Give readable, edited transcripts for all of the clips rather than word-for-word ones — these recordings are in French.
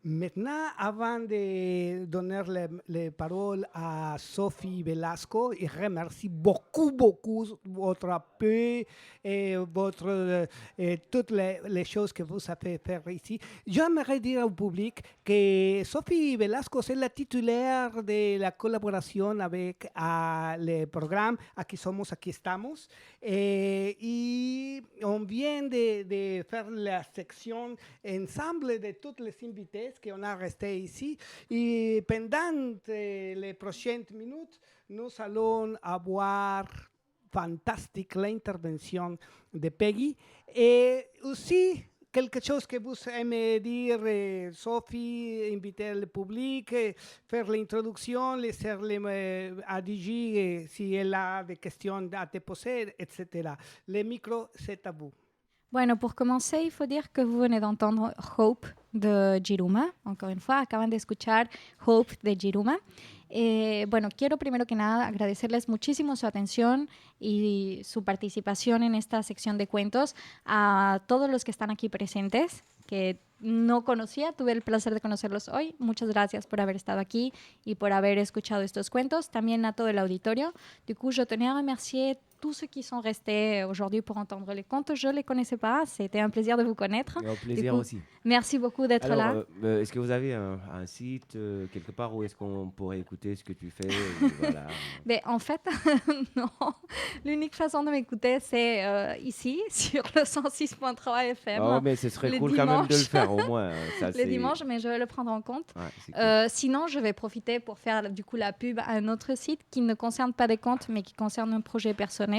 Maintenant, avant de donner les paroles à Sophie Velasco, je remercie beaucoup votre appui et toutes les choses que vous avez fait ici. J'aimerais dire au public que Sophie Velasco c'est la titulaire de la collaboration avec le programme Aquí Somos, Aquí Estamos. Y on vient de faire la section ensemble de tous les invités qu'on a restés ici. Et pendant les prochaines minutes, nous allons avoir fantastique l'intervention de Peggy. Et aussi, quelque chose que vous aimez dire, Sophie, inviter le public, faire l'introduction, laisser à Digi si elle a des questions à te poser, etc. Le micro, c'est à vous. Bueno, pour commencer, il faut dire que vous venez d'entendre Hope de Jiruma. Encore une fois, acaban de escuchar Hope de Jiruma. Bueno, quiero primero que nada agradecerles muchísimo su atención y su participación en esta sección de cuentos a todos los que están aquí presentes, que no conocía, tuve el placer de conocerlos hoy. Muchas gracias por haber estado aquí y por haber escuchado estos cuentos. También a todo el auditorio. Du coup, je tenais à remercier tous ceux qui sont restés aujourd'hui pour entendre les contes. Je ne les connaissais pas, c'était un plaisir de vous connaître. Et un plaisir coup, aussi. Merci beaucoup d'être là. Est-ce que vous avez un site quelque part où est-ce qu'on pourrait écouter ce que tu fais voilà. Mais en fait, non. L'unique façon de m'écouter, c'est ici, sur le 106.3 FM. Oh, mais ce serait cool quand même de le faire au moins. Ça, le dimanche, mais je vais le prendre en compte. Ouais, cool. Sinon, je vais profiter pour faire du coup la pub à un autre site qui ne concerne pas des contes, mais qui concerne un projet personnel.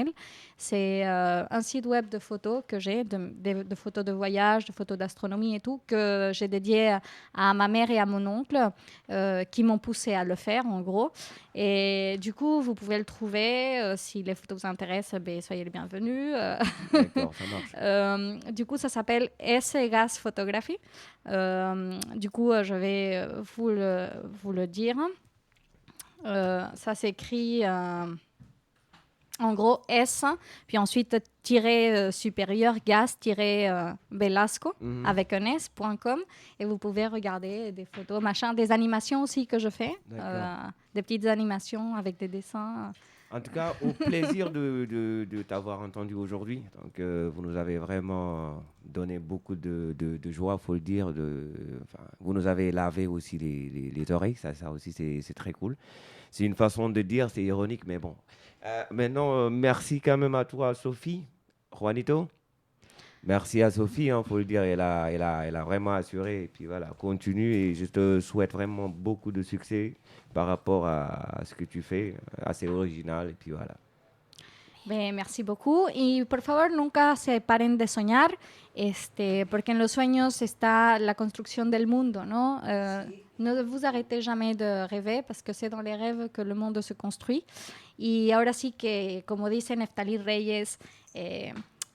C'est un site web de photos que j'ai, de photos de voyage, de photos d'astronomie et tout, que j'ai dédié à ma mère et à mon oncle, qui m'ont poussé à le faire, en gros. Et du coup, vous pouvez le trouver. Si les photos vous intéressent, soyez les bienvenus. D'accord, ça marche. Du coup, ça s'appelle S-Gas Photography. Du coup, je vais vous le dire. Ça s'écrit... en gros, S, puis ensuite tiret supérieur, gas-velasco, avec un S.com. Et vous pouvez regarder des photos, des animations aussi que je fais. Des petites animations avec des dessins. En tout cas, au plaisir de t'avoir entendu aujourd'hui. Donc, vous nous avez vraiment donné beaucoup de joie, il faut le dire. Vous nous avez lavé aussi les oreilles, ça aussi c'est très cool. C'est une façon de dire, c'est ironique, mais bon. Maintenant, merci quand même à toi, Sophie. Juanito. Merci à Sophie, faut le dire, elle a vraiment assuré. Et puis voilà, continue et je te souhaite vraiment beaucoup de succès par rapport à ce que tu fais, assez original. Et puis voilà. Merci beaucoup. Y por favor, nunca se paren de soñar, porque en los sueños está la construcción del mundo, ¿no? No vous arrêtez jamais de rêver, parce que c'est dans les rêves que le monde se construit. Y ahora sí que, como dice Neftalí Reyes,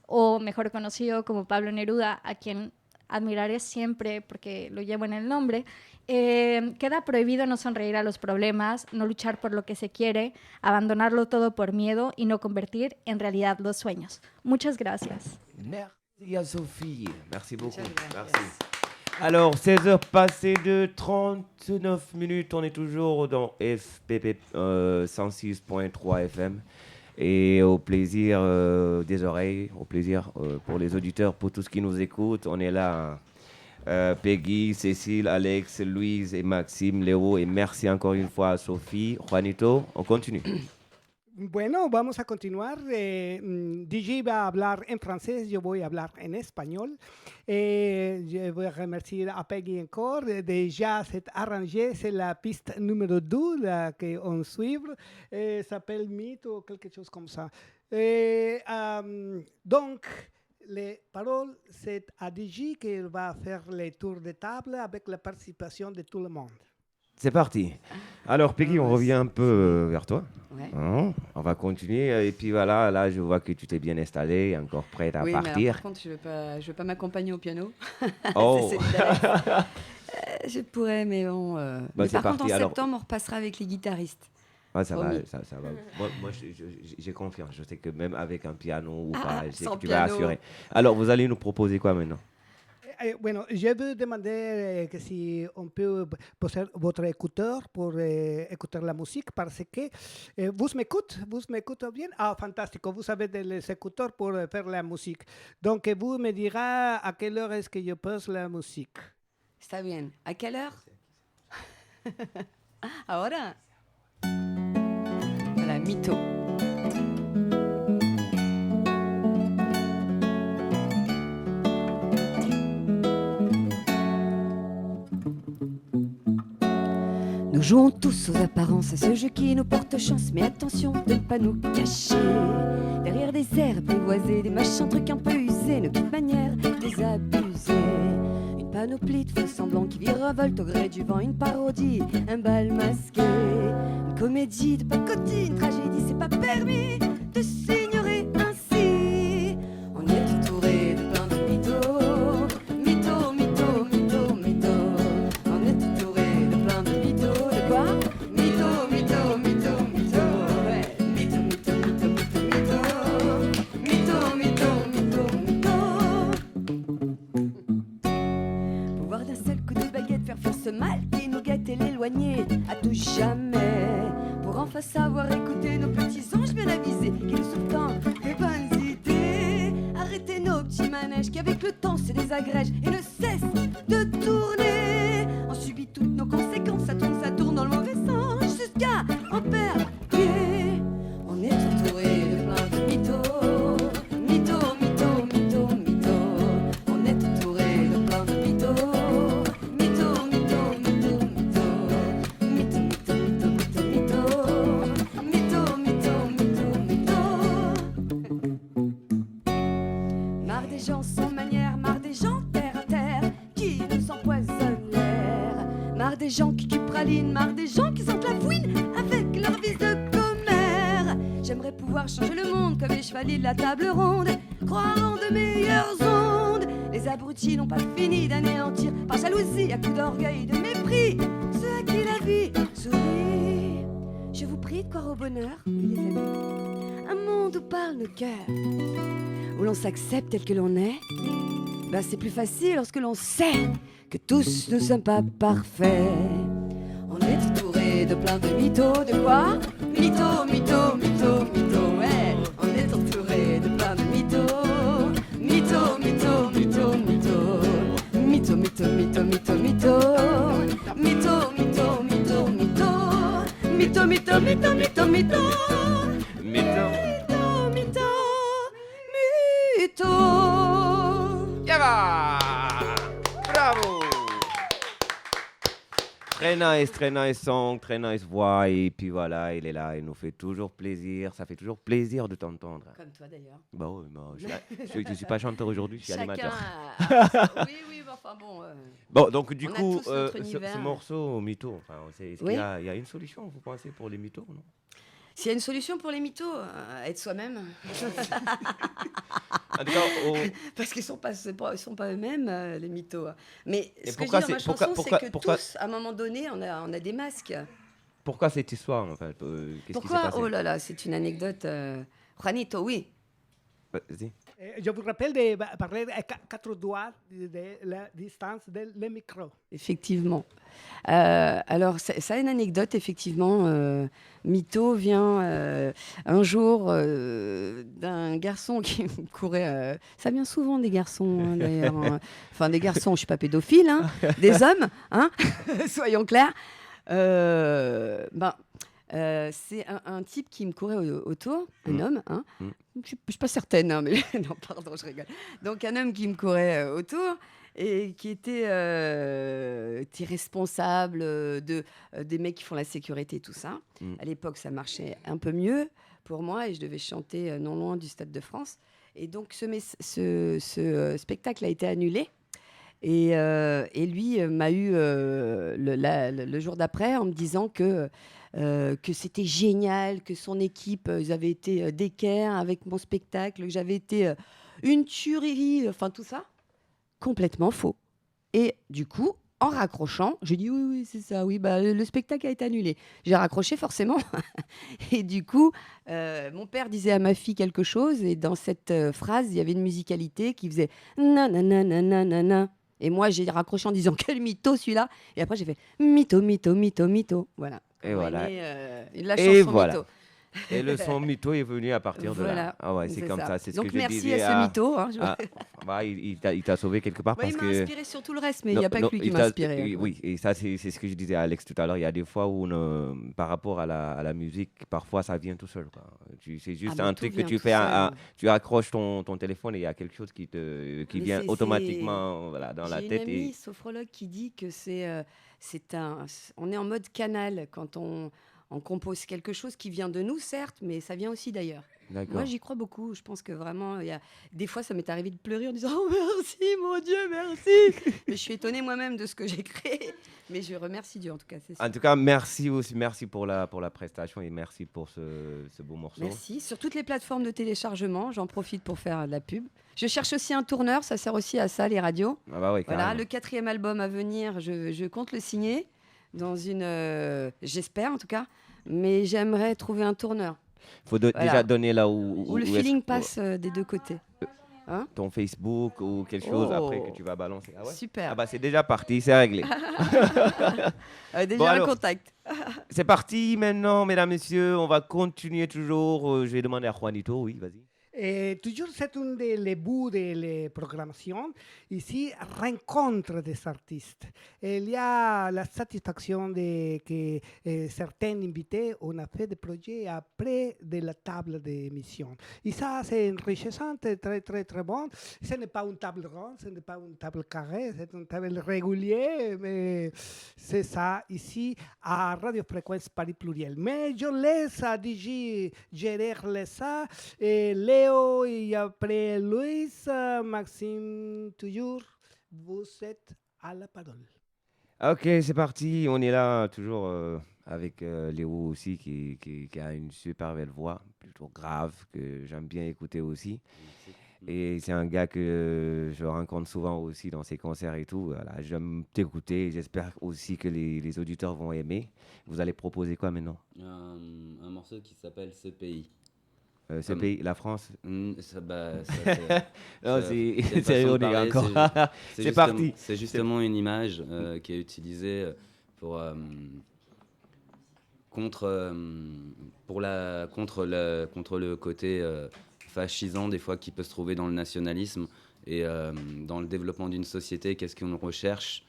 o mejor conocido como Pablo Neruda, a quien admiraré siempre porque lo llevo en el nombre, queda prohibido no sonreír a los problemas, no luchar por lo que se quiere, abandonarlo todo por miedo y no convertir en realidad los sueños. Muchas gracias. Merci à Sophie. Merci beaucoup. Merci. Alors, 16h passées de 39 minutes, on est toujours dans FPP 106.3 FM. Et au plaisir des oreilles, au plaisir pour les auditeurs, pour tous qui nous écoutent, on est là. Peggy, Cécile, Alex, Louise et Maxime, Léo, et merci encore une fois à Sophie. Juanito, on continue. Bueno, vamos a continuar. DJ va a hablar en francés, yo voy a hablar en español. Je voy a remercier à Peggy encore. Déjà, c'est arrangé, c'est la piste numéro 2 qu'on suit. S'appelle Mythe ou quelque chose comme ça. Donc, les paroles, c'est à DJ qui va faire les tours de table avec la participation de tout le monde. C'est parti. Alors, Peggy, on revient un peu vers toi. Ouais. On va continuer. Et puis voilà, là, je vois que tu t'es bien installé, encore prête à partir. Mais alors, par contre, je vais pas m'accompagner au piano. Oh. Je pourrais, mais bon. Mais par contre, en septembre, on repassera avec les guitaristes. Ah, ça va. Moi, j'ai confiance. Je sais que même avec un piano ou pas, je sais que tu vas assurer. Alors, vous allez nous proposer quoi maintenant? Bueno, je veux demander que si on peut poser votre écouteur pour écouter la musique parce que vous m'écoutez bien? Ah, fantastico, vous avez des écouteurs pour faire la musique. Donc, vous me direz à quelle heure est-ce que je pose la musique. Está bien. ¿A quelle heure? Ahora. Voilà, mytho. Nous jouons tous aux apparences à ce jeu qui nous porte chance. Mais attention de ne pas nous cacher derrière des airs apprivoisés, des machins trucs un peu usés, nos petites manières désabusées. Une panoplie de faux semblants qui virevoltent au gré du vent. Une parodie, un bal masqué, une comédie de pacotille, une tragédie. C'est pas permis de s'ignorer ainsi. On est entouré de plein de mythos. Mythos, mythos, mythos, mythos. On est entouré de plein de mythos. De quoi? Mythos, mythos, mythos, mythos. Ouais. Mythos, mythos, mythos, mythos, mythos. Mythos, mythos, mythos, mythos. Pouvoir d'un seul coup de baguette faire faire ce mal qui nous guette et l'éloigner à tout jamais. Pour enfin savoir écouter nos petits anges bien avisés qui nous souffrent tant de bonnes idées. Arrêter nos petits manèges qui avec le temps se désagrègent et ne cessent de tourner. On subit toutes nos conséquences, ça tourne dans le mauvais sens jusqu'à en perdre pied. On est entouré de plein de mythos. Mythos, mythos, mythos, mythos. On est entouré de plein de mythos. Mythos, mythos, mythos, mythos. Mythos, mythos, mythos, mythos, mythos. Mythos, mythos, mythos, mythos. Marre des gens sans manière, marre des gens terre à terre qui nous empoisonnent l'air. Marre des gens qui pralinent, marre des gens qui sentent la fouine avec leur vis de commère. J'aimerais pouvoir changer le monde comme les chevaliers de la table ronde, croire en de meilleures ondes. Les abrutis n'ont pas fini d'anéantir par jalousie, à coups d'orgueil, de mépris ceux à qui la vie sourit. Je vous prie de croire au bonheur, oui, les amis. Un monde où parlent nos cœurs, où l'on s'accepte tel que l'on est. Ben, c'est plus facile lorsque l'on sait que tous ne sommes pas parfaits. On est entouré de plein de mythos, de quoi? Mythos, mythos, mythos, mythos, ouais. On est entouré de plein de mythos. Mythos, mythos, mythos, mythos. Mythos, mythos, mythos, mythos, mythos. Mythos, mythos, mythos, mythos. Mythos, mythos, mythos, mythos, mythos. Mythos. Mythos. Yaba! Bravo! Très nice song, très nice voix. Et puis voilà, il est là, il nous fait toujours plaisir. Ça fait toujours plaisir de t'entendre. Comme toi d'ailleurs. Bah oui, je ne suis pas chanteur aujourd'hui, je suis animateur. Oui, enfin bon. Bon, donc du on a coup, tous notre univers. ce morceau, mytho, enfin, est-ce Oui. qu'il y a une solution, vous pensez, pour les mythos, non? S'il y a une solution pour les mythos, être soi-même. En tout cas, Parce qu'ils sont pas eux-mêmes, les mythos. Mais Et ce que je pourquoi dis dans ma c'est- chanson, pourquoi- c'est que pourquoi- tous, à un moment donné, on a des masques. pourquoi cette histoire, en fait? Qu'est-ce qui s'est Pourquoi? passé? Oh là là, c'est une anecdote. Juanito, oui. Vas-y. Je vous rappelle de parler à 4 doigts de la distance du micro. Effectivement. Alors, ça a une anecdote, effectivement. Mytho vient un jour d'un garçon qui courait. Ça vient souvent des garçons, hein, d'ailleurs. Hein. Enfin, des garçons, je ne suis pas pédophile, hein, des hommes, hein, soyons clairs. C'est un type qui me courait autour, un homme, hein. Je ne suis pas certaine, hein, mais non, pardon, je rigole. Donc, un homme qui me courait autour et qui était responsable des mecs qui font la sécurité, tout ça. À l'époque, ça marchait un peu mieux pour moi et je devais chanter non loin du Stade de France. Et donc, ce spectacle a été annulé. Et lui m'a eu le jour d'après en me disant que c'était génial, que son équipe, ils avaient été d'équerre avec mon spectacle, que j'avais été une tuerie, enfin tout ça. Complètement faux. Et du coup, en raccrochant, j'ai dit oui, c'est ça, oui, bah, le spectacle a été annulé. J'ai raccroché forcément. Et du coup, mon père disait à ma fille quelque chose et dans cette phrase, il y avait une musicalité qui faisait nanana nanana. Et moi, j'ai raccroché en disant quel mytho celui-là. Et après, j'ai fait mytho, mytho, mytho, mytho. Voilà. Et voilà. La Et chanson voilà. mytho. Et le son mytho est venu à partir de là. Voilà. Ah ouais, c'est comme ça. C'est ce Donc que je merci disais à ce mytho. Hein, bah, il t'a sauvé quelque part parce il m'a que... inspiré sur tout le reste, mais il n'y a pas que lui qui m'a inspiré. Oui, et ça, c'est ce que je disais à Alex tout à l'heure. Il y a des fois où, par rapport à la musique, parfois, ça vient tout seul. Quoi. C'est juste un truc que tu fais, tu accroches ton téléphone et il y a quelque chose qui vient automatiquement dans la tête. J'ai une amie sophrologue qui dit que on est en mode canal quand on compose quelque chose qui vient de nous, certes, mais ça vient aussi d'ailleurs. D'accord. Moi, j'y crois beaucoup. Je pense que vraiment, des fois, ça m'est arrivé de pleurer en disant « Oh, merci, mon Dieu, merci !» Mais je suis étonnée moi-même de ce que j'ai créé. Mais je remercie Dieu, en tout cas. C'est en tout cas, merci aussi, merci pour la prestation et merci pour ce beau morceau. Merci. Sur toutes les plateformes de téléchargement, j'en profite pour faire de la pub. Je cherche aussi un tourneur, ça sert aussi à ça, les radios. Ah bah oui, voilà, le 4e album à venir, je compte le signer dans j'espère en tout cas, mais j'aimerais trouver un tourneur. Il faut déjà donner là où le feeling passe des deux côtés. Hein? Ton Facebook ou quelque chose après que tu vas balancer. Ah ouais? Super. Ah bah c'est déjà parti, c'est réglé. Déjà un contact. C'est parti maintenant, mesdames, messieurs. On va continuer toujours. Je vais demander à Juanito, oui, vas-y. Toujours, c'est un des bouts de la programmation. Ici, rencontre des artistes. Il y a la satisfaction que certains invités ont fait des projets après de la table d'émission. Et ça, c'est enrichissant, très, très, très bon. Ce n'est pas une table ronde, ce n'est pas une table carrée, c'est une table régulière, mais c'est ça ici à Radio Fréquence Paris Pluriel. Mais je laisse à DJ gérer ça. Léo et après Louis, Maxime, toujours, vous êtes à la parole. Ok, c'est parti. On est là toujours avec Léo aussi qui a une super belle voix, plutôt grave, que j'aime bien écouter aussi. Et c'est un gars que je rencontre souvent aussi dans ses concerts et tout. Voilà, j'aime t'écouter. J'espère aussi que les auditeurs vont aimer. Vous allez proposer quoi maintenant? Un morceau qui s'appelle Ce pays. Ce pays, la France. C'est ironique encore. C'est parti. C'est justement une image qui est utilisée contre le côté fascisant des fois qui peut se trouver dans le nationalisme et dans le développement d'une société. Qu'est-ce qu'on recherche?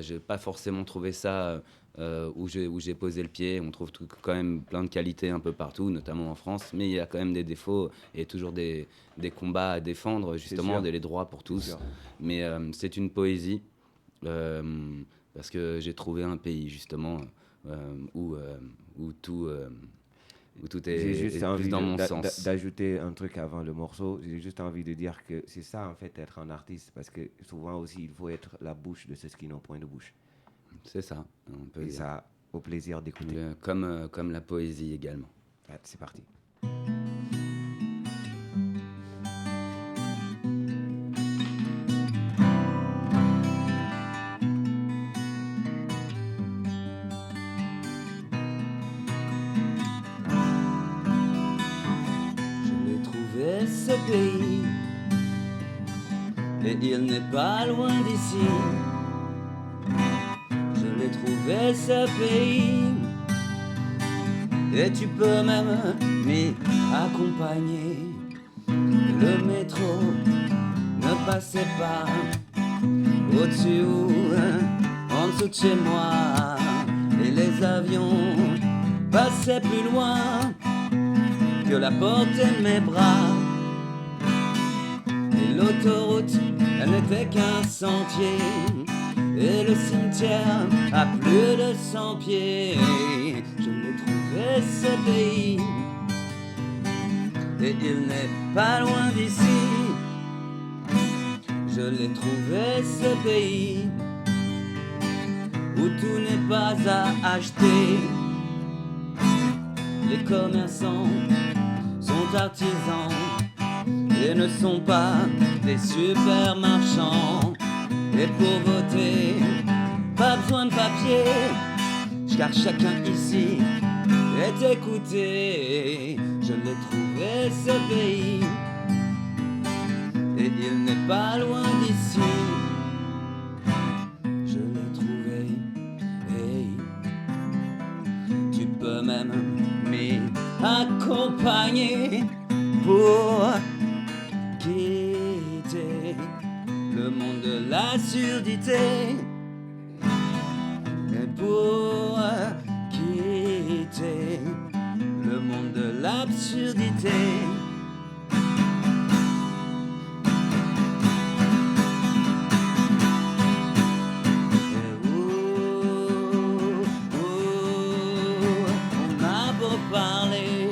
J'ai pas forcément trouvé ça où j'ai posé le pied. On trouve quand même plein de qualités un peu partout, notamment en France, mais il y a quand même des défauts et toujours des combats à défendre, justement, les droits pour tous. Mais c'est une poésie, parce que j'ai trouvé un pays, justement, où tout est plus dans mon sens. D'ajouter un truc avant le morceau, j'ai juste envie de dire que c'est ça, en fait, être un artiste, parce que souvent aussi, il faut être la bouche de ceux qui n'ont point de bouche. C'est ça, on peut dire. Ça, au plaisir d'écouter. Comme la poésie également. Ouais, c'est parti. Ce pays, et il n'est pas loin d'ici. Je l'ai trouvé ce pays, et tu peux même m'y accompagner. Le métro ne passait pas au-dessus ou en dessous de chez moi, et les avions passaient plus loin que la portée de mes bras. Et l'autoroute, elle n'était qu'un sentier, et le cimetière à plus de 100 pieds. Je l'ai trouvé ce pays, et il n'est pas loin d'ici. Je l'ai trouvé ce pays, où tout n'est pas à acheter. Les commerçants sont artisans et ne sont pas des super marchands. Et pour voter, pas besoin de papier, car chacun ici est écouté. Je l'ai trouvé ce pays, et et il n'est pas loin d'ici. Je l'ai trouvé, hey. Tu peux même m'accompagner pour quitter le monde de la surdité. Et pour quitter le monde de l'absurdité. On a beau parler,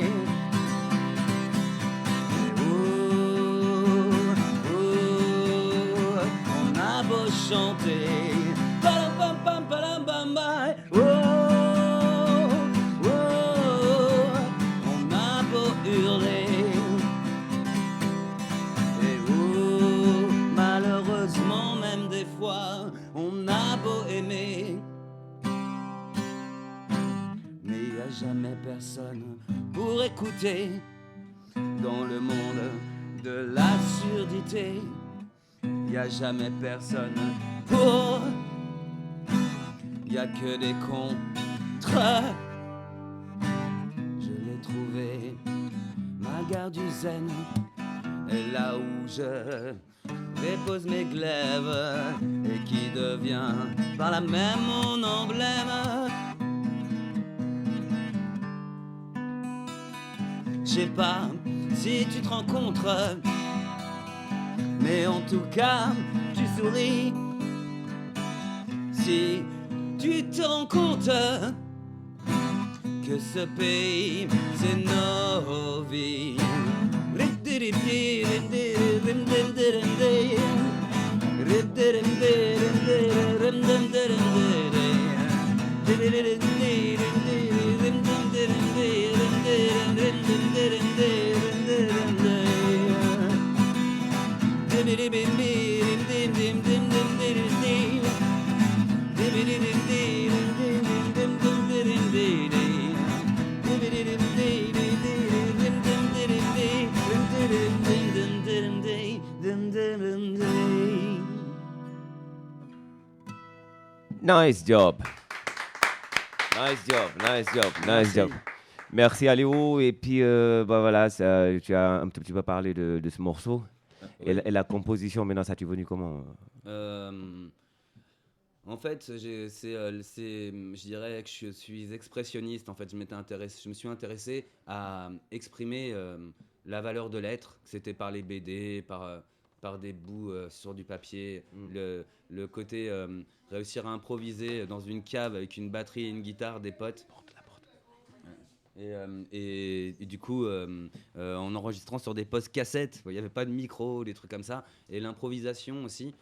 on a beau chanter, on a beau hurler, et malheureusement même des fois on a beau aimer, mais y a jamais personne pour écouter dans le monde de l'absurdité. Y a jamais personne pour. Y a que des contre. Je l'ai trouvé, ma gare du Zen, est là où je dépose mes glaives et qui devient par là même mon emblème. Je sais pas si tu te rencontres, mais en tout cas, tu souris. Si tu te rends compte que ce pays, c'est nos vies. Nice job. Nice job, nice job, nice job. Merci à Léo. Et puis, voilà, tu as un petit peu parlé de ce morceau. Oui. Et la composition, maintenant, ça t'est venu comment? En fait, je dirais que je suis expressionniste. En fait, je me suis intéressé à exprimer la valeur de l'être, que c'était par les BD, par des bouts sur du papier, le côté réussir à improviser dans une cave avec une batterie et une guitare, des potes. Et du coup, en enregistrant sur des postes cassettes, il n'y avait pas de micro, des trucs comme ça. Et l'improvisation aussi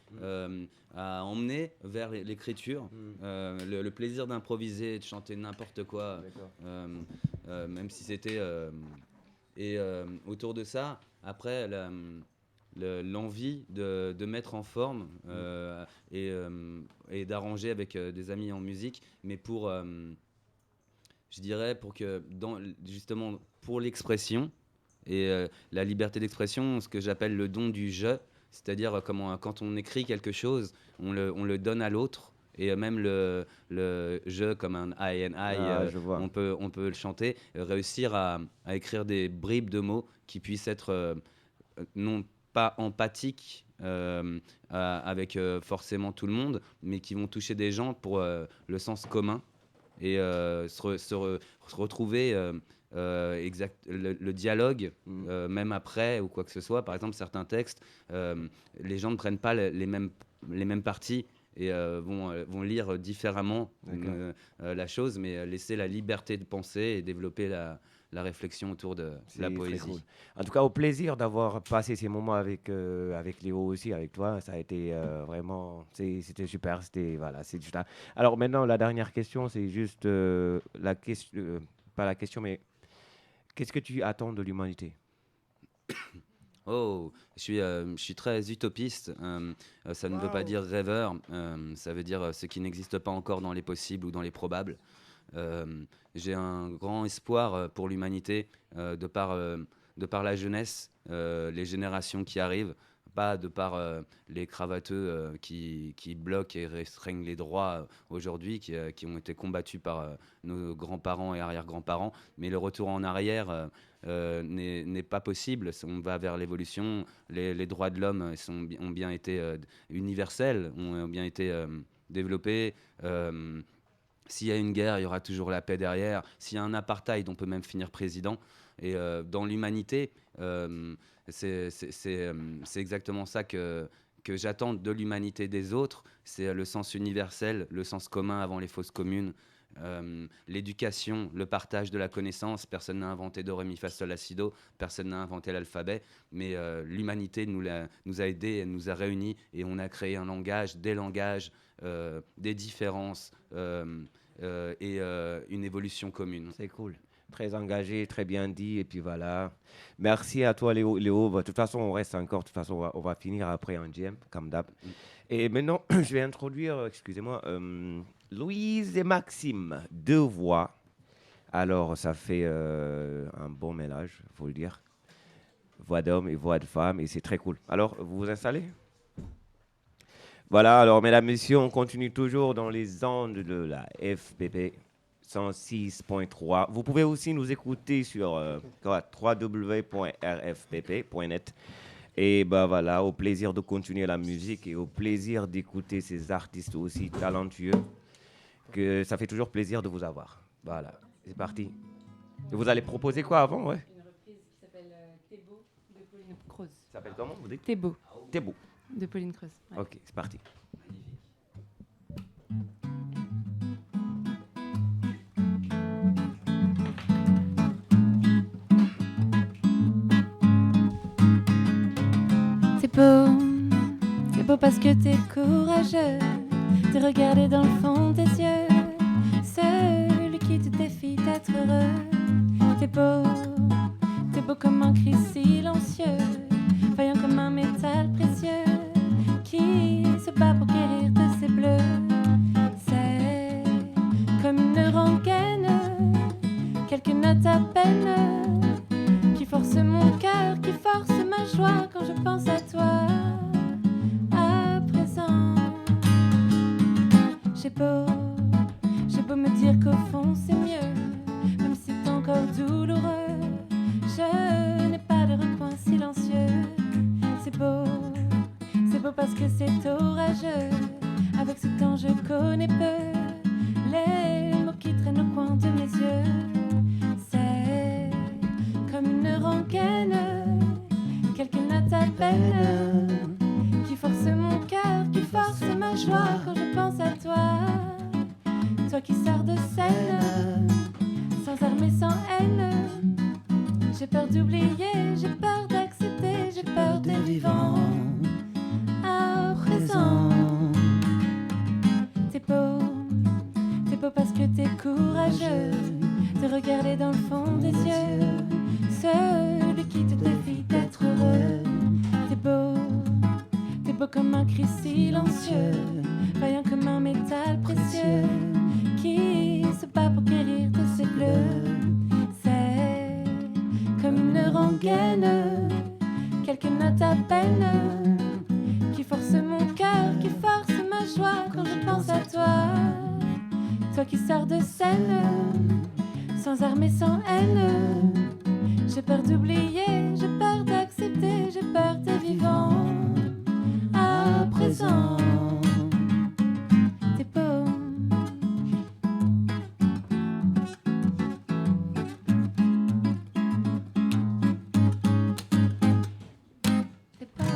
a emmené vers l'écriture, le plaisir d'improviser, de chanter n'importe quoi, même si c'était... et autour de ça, après, l'envie de mettre en forme et d'arranger avec des amis en musique, mais pour... je dirais justement pour l'expression et la liberté d'expression, ce que j'appelle le don du jeu, c'est-à-dire quand on écrit quelque chose, on le donne à l'autre, et même le jeu comme un I and I, on peut le chanter, réussir à écrire des bribes de mots qui puissent être non pas empathiques avec forcément tout le monde, mais qui vont toucher des gens pour le sens commun. Et se retrouver le dialogue, même après ou quoi que ce soit. Par exemple, certains textes, les gens ne prennent pas les mêmes parties et vont lire différemment la chose, mais laisser la liberté de penser et développer la réflexion autour de la poésie. Cool. En tout cas, au plaisir d'avoir passé ces moments avec Léo aussi, avec toi. Ça a été vraiment... C'était super. C'est juste... Alors maintenant, la dernière question, c'est juste la question... pas la question, mais qu'est-ce que tu attends de l'humanité? Oh, je suis très utopiste. Ça ne veut pas dire rêveur. Ça veut dire ce qui n'existe pas encore dans les possibles ou dans les probables. J'ai un grand espoir pour l'humanité de par la jeunesse, les générations qui arrivent, pas de par les cravateux qui bloquent et restreignent les droits aujourd'hui, qui ont été combattus par nos grands-parents et arrière-grands-parents. Mais le retour en arrière n'est pas possible. On va vers l'évolution. Les droits de l'homme ont bien été universels, ont bien été développés. S'il y a une guerre, il y aura toujours la paix derrière. S'il y a un apartheid, on peut même finir président. Et dans l'humanité, c'est exactement ça que j'attends de l'humanité des autres. C'est le sens universel, le sens commun avant les fausses communes. L'éducation, le partage de la connaissance. Personne n'a inventé do, ré, mi, fa, sol, la, si, do. Personne n'a inventé l'alphabet. Mais l'humanité nous a aidés, elle nous a réunis. Et on a créé un langage, des langages, des différences et une évolution commune. C'est cool. Très engagé, très bien dit. Et puis voilà. Merci à toi, Léo. De toute façon, on reste encore. De toute façon, on va finir après en jam, comme d'hab. Et maintenant, je vais introduire, excusez-moi, Louise et Maxime, 2 voix. Alors, ça fait un bon mélange, il faut le dire. Voix d'homme et voix de femme. Et c'est très cool. Alors, vous vous installez ? Voilà. Alors, mesdames, messieurs, on continue toujours dans les ondes de la FPP 106.3. Vous pouvez aussi nous écouter sur www.rfpp.net. Et ben voilà, au plaisir de continuer la musique et au plaisir d'écouter ces artistes aussi talentueux, que ça fait toujours plaisir de vous avoir. Voilà, c'est parti. Et vous allez proposer quoi avant, ouais? Une reprise qui s'appelle Thébault de Pauline Creuse. Ça s'appelle comment, vous dites? Thébault Thébault. de Pauline Creuse. Ouais. Ok, c'est parti. C'est beau parce que t'es courageux de regarder dans le fond des yeux, celui qui te défie d'être heureux. T'es beau comme un cri silencieux, vaillant comme un métal précieux, qui se bat pour guérir de ses bleus. C'est comme une rengaine, quelques notes à peine, qui force mon cœur, qui force ma joie quand je pense à toi. À présent, j'ai beau me dire qu'au fond c'est mieux, même si c'est encore douloureux. Je n'ai pas de recoin silencieux. C'est beau parce que c'est orageux. Avec ce temps je connais peu les mots qui traînent au coin de mes yeux. C'est comme une rengaine, quelques notes à peine, qui force mon cœur, qui force ma joie quand je pense à toi. Toi qui sors de scène, sans armes et sans haine. J'ai peur d'oublier, j'ai peur d'accepter, j'ai peur des vivants. À présent, t'es beau parce que t'es courageux de regarder dans le fond des yeux, celui qui te défie d'être heureux. T'es beau comme un cri silencieux, vaillant comme un métal précieux, qui se bat pour guérir de ses bleus. C'est comme une rengaine, quelques notes à peine, qui force mon cœur, qui force ma joie quand je pense à toi. Toi qui sors de scène, sans armes et sans haine. J'ai peur d'oublier, j'ai peur d'accepter, j'ai peur des vivants. À présent, t'es beau. T'es beau.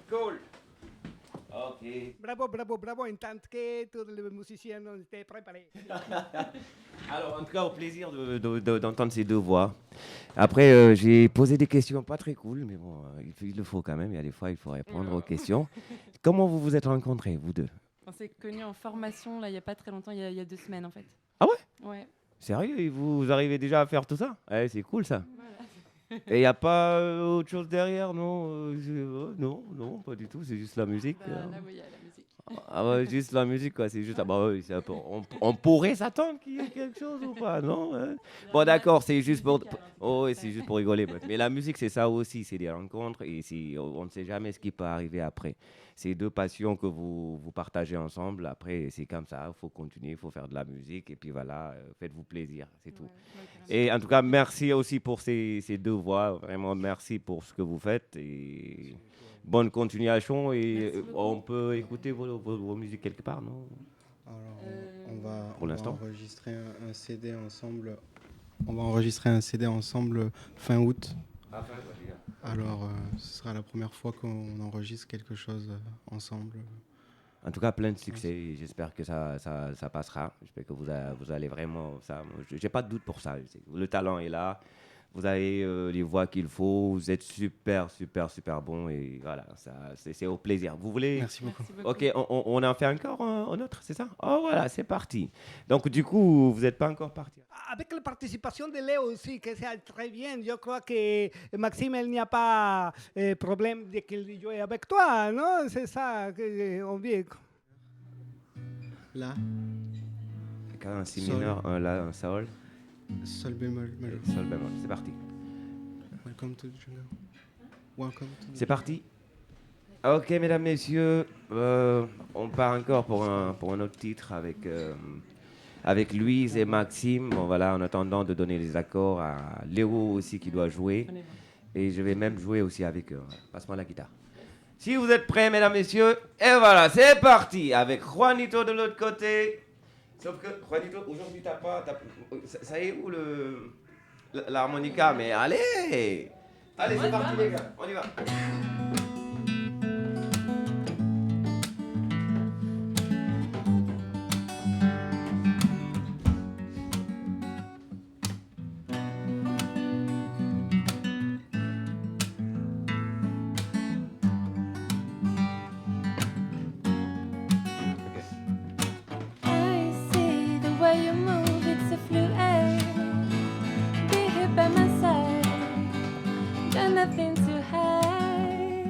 Cool. Ok. Bravo, en tant que tous les musiciens ont été préparés. Alors, en tout cas, au plaisir d'entendre ces 2 voix. Après, j'ai posé des questions pas très cool, mais bon, il le faut quand même. Il y a des fois, il faut répondre aux questions. Comment vous vous êtes rencontrés, vous deux? On s'est connus en formation, là, il n'y a pas très longtemps, il y a 2 semaines, en fait. Ah ouais? Ouais. Sérieux? Et vous arrivez déjà à faire tout ça? Ouais, c'est cool, ça. Voilà. Et il n'y a pas autre chose derrière, non? Non, pas du tout. C'est juste la musique. Là, oui, il y a la musique. Ah ouais, juste la musique, quoi. C'est juste. Ah bah oui, c'est un peu- on pourrait s'attendre qu'il y ait quelque chose ou pas, non hein. Bon, d'accord, c'est juste oh, oui, c'est juste pour rigoler. Mais la musique, c'est ça aussi. C'est des rencontres et on ne sait jamais ce qui peut arriver après. C'est deux passions que vous partagez ensemble. Après, c'est comme ça. Il faut continuer, il faut faire de la musique. Et puis voilà, faites-vous plaisir. C'est tout. Et en tout cas, merci aussi pour ces deux voix. Vraiment, merci pour ce que vous faites. Et bonne continuation. Et on peut écouter vos musiques quelque part, non? Alors, Pour l'instant. enregistrer un CD ensemble. On va enregistrer un CD ensemble fin août. Alors, ce sera la première fois qu'on enregistre quelque chose ensemble. En tout cas, plein de succès. J'espère que ça passera. J'espère que vous allez vraiment. J'ai pas de doute pour ça. Le talent est là. Vous avez les voix qu'il faut. Vous êtes super, super, super bon. Et voilà, c'est au plaisir. Vous voulez? Merci beaucoup. Ok, on en fait encore un autre, c'est ça? Oh voilà, c'est parti. Donc du coup, vous n'êtes pas encore parti. Avec la participation de Léo aussi, que c'est très bien. Je crois que Maxime, il n'y a pas problème de qu'il joue avec toi, non? C'est ça qu'on vit. Là, Un si Sol. mineur, un la, un sol, sol bémol majeur. sol bémol. C'est parti. Welcome to the jungle. Welcome to the C'est parti. Ok, mesdames, messieurs, on part encore pour un autre titre avec Louise et Maxime. Bon, voilà, en attendant de donner les accords à Léo aussi qui doit jouer. Et je vais même jouer aussi avec eux. Passe-moi la guitare. Si vous êtes prêts, mesdames, messieurs, et voilà, c'est parti avec Juanito de l'autre côté. Sauf que, Juanito, aujourd'hui, ça y est où l'harmonica? Mais allez! Allez, c'est parti, les gars, on y va. I see the way you move, it's a fluid. Be here by my side, got nothing to hide.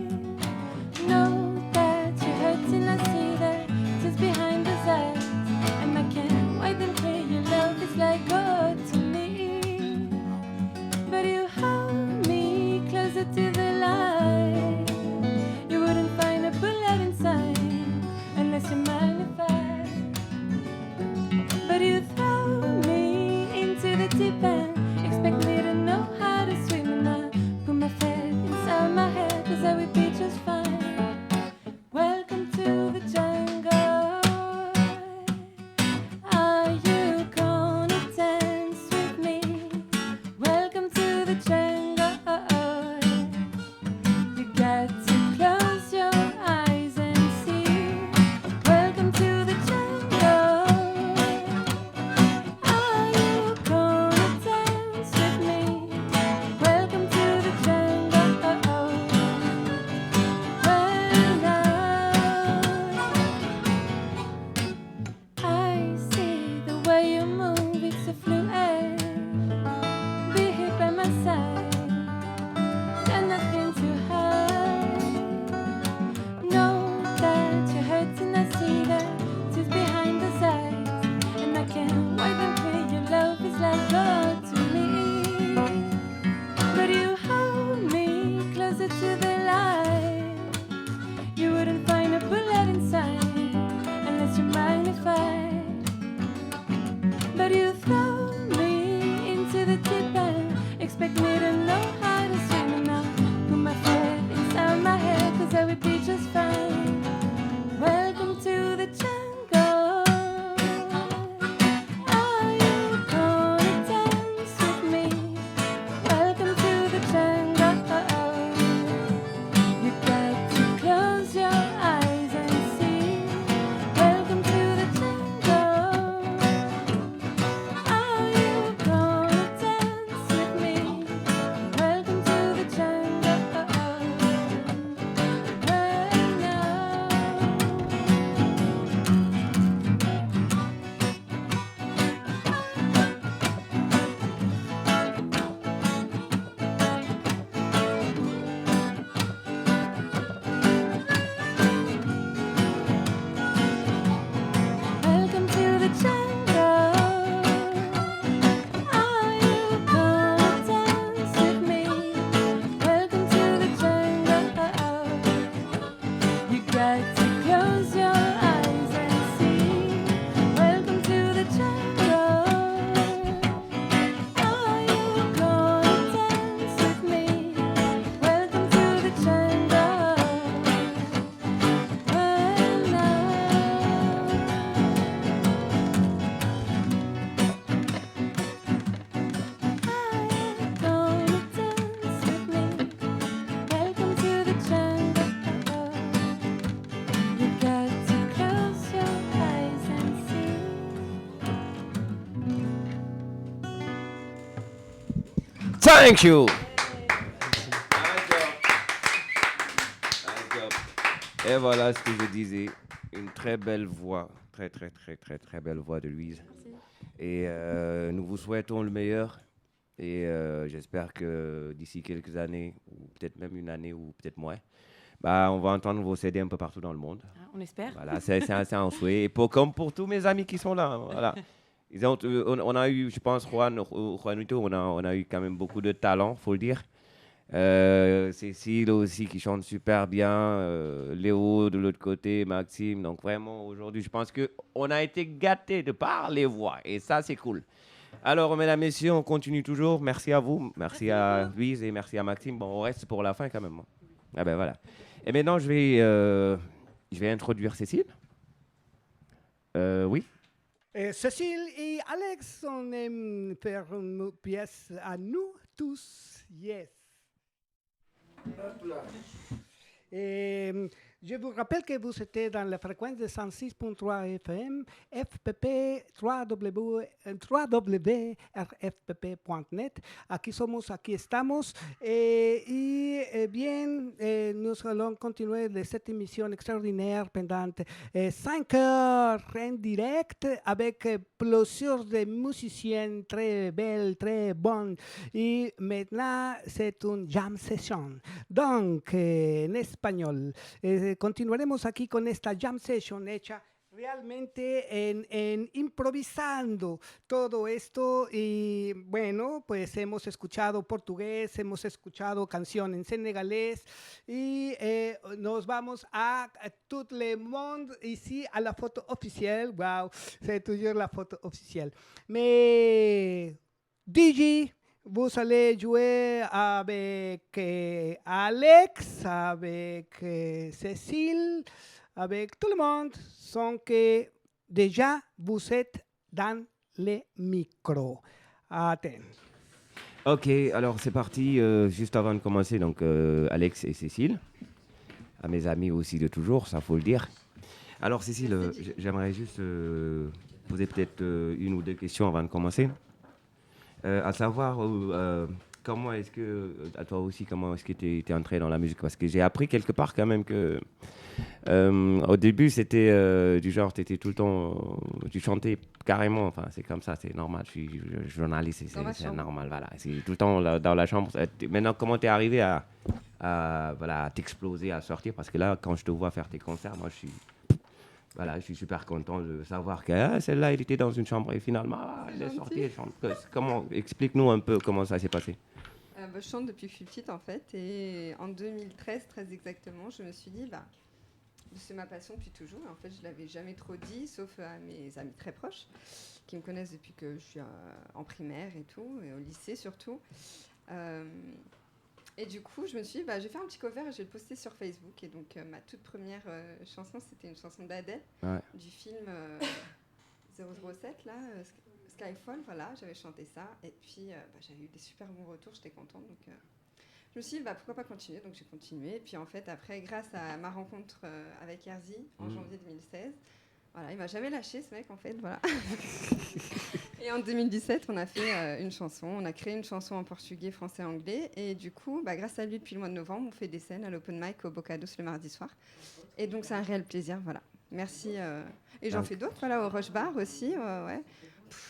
Thank you. Nice job. Et voilà ce que je disais. Une très belle voix. Très, très, très, très, très belle voix de Louise. Merci. Et nous vous souhaitons le meilleur. Et j'espère que d'ici quelques années, ou peut-être même une année, ou peut-être moins, on va entendre vos CD un peu partout dans le monde. On espère. Voilà, c'est un souhait. Et comme pour tous mes amis qui sont là, voilà. On a eu, je pense, Juanito, on a eu quand même beaucoup de talent, faut le dire. Cécile aussi qui chante super bien, Léo de l'autre côté, Maxime. Donc vraiment, aujourd'hui, je pense qu'on a été gâtés de par les voix. Et ça, c'est cool. Alors, mesdames, messieurs, on continue toujours. Merci à vous, merci à Louise et merci à Maxime. Bon, on reste pour la fin quand même. Ah ben voilà. Et maintenant, je vais introduire Cécile. Oui. Cécile et Alex, on aime faire une pièce à nous tous. Yes. Et je vous rappelle que vous étiez dans la fréquence de 106.3 FM, FPP, www.rfpp.net. Aquí somos, aquí estamos. Nous allons continuer cette émission extraordinaire pendant 5 heures en direct avec plusieurs de musiciens très belles, très bonnes. Et maintenant, c'est une jam session. Donc, en espagnol. Continuaremos aquí con esta jam session hecha realmente en improvisando todo esto y bueno, pues hemos escuchado portugués, hemos escuchado canción en senegalés y nos vamos a tout le monde ici à la photo officielle. Wow, c'est toujours la photo officielle. Mais DJ, vous allez jouer avec Alex, avec Cécile, avec tout le monde, sans que déjà vous êtes dans les micros. Attends. Ok, alors c'est parti. Juste avant de commencer, donc Alex et Cécile, à mes amis aussi de toujours, ça faut le dire. Alors Cécile, j'aimerais juste poser peut-être une ou deux questions avant de commencer. À savoir, comment est-ce que, à toi aussi, comment est-ce que tu es entré dans la musique? Parce que j'ai appris quelque part quand même que, au début, c'était du genre, tu étais tout le temps, tu chantais carrément, enfin, c'est comme ça, c'est normal, je suis journaliste, c'est normal, voilà. C'est tout le temps dans la chambre. Maintenant, comment tu es arrivé à t'exploser, à sortir? Parce que là, quand je te vois faire tes concerts, moi, je suis super content de savoir que celle-là, elle était dans une chambre et finalement, elle est sortie. Explique-nous un peu comment ça s'est passé. Je chante depuis que je suis petite en fait et en 2013, très exactement, je me suis dit, c'est ma passion depuis toujours. En fait, je ne l'avais jamais trop dit, sauf à mes amis très proches qui me connaissent depuis que je suis en primaire et tout, et au lycée surtout. Et du coup, je me suis dit, je vais faire un petit cover et je vais le poster sur Facebook. Et donc, ma toute première chanson, c'était une chanson d'Adèle, du film 007, là, Skyfall, voilà, j'avais chanté ça. Et puis, j'avais eu des super bons retours, j'étais contente. Donc, je me suis dit, pourquoi pas continuer? Donc, j'ai continué. Et puis, en fait, après, grâce à ma rencontre avec Herzi en janvier 2016, voilà, il m'a jamais lâché, ce mec, en fait, voilà. Et en 2017, on a fait une chanson. On a créé une chanson en portugais, français, anglais. Et du coup, grâce à lui, depuis le mois de novembre, on fait des scènes à l'open mic au Bocados le mardi soir. Et donc, c'est un réel plaisir, voilà. Merci. Et j'en fais d'autres, voilà, au Rush Bar aussi, ouais.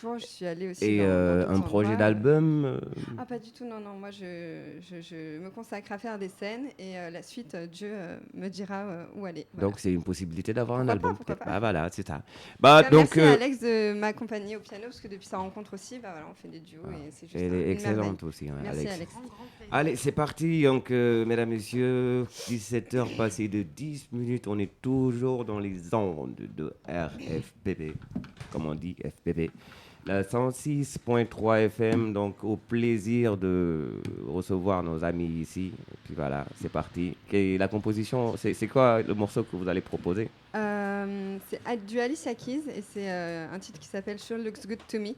Je suis allée aussi. Et un projet d'album pas du tout, non. Moi, je me consacre à faire des scènes et la suite, Dieu me dira où aller. Voilà. Donc, c'est une possibilité d'avoir un album. Pourquoi pas. Voilà, c'est ça. Donc, merci à Alex de m'accompagner au piano parce que depuis sa rencontre aussi, on fait des duos et c'est juste. Elle est excellente aussi, merci Alex. Alex. Allez, c'est parti. Donc, mesdames, messieurs, 17h passées de 10 minutes. On est toujours dans les ondes de RFPP, comme on dit, FPP. La 106.3 FM, donc au plaisir de recevoir nos amis ici. Et puis voilà, c'est parti. Et la composition, c'est quoi le morceau que vous allez proposer? C'est du Alicia Keys et c'est un titre qui s'appelle Sure Looks Good to Me.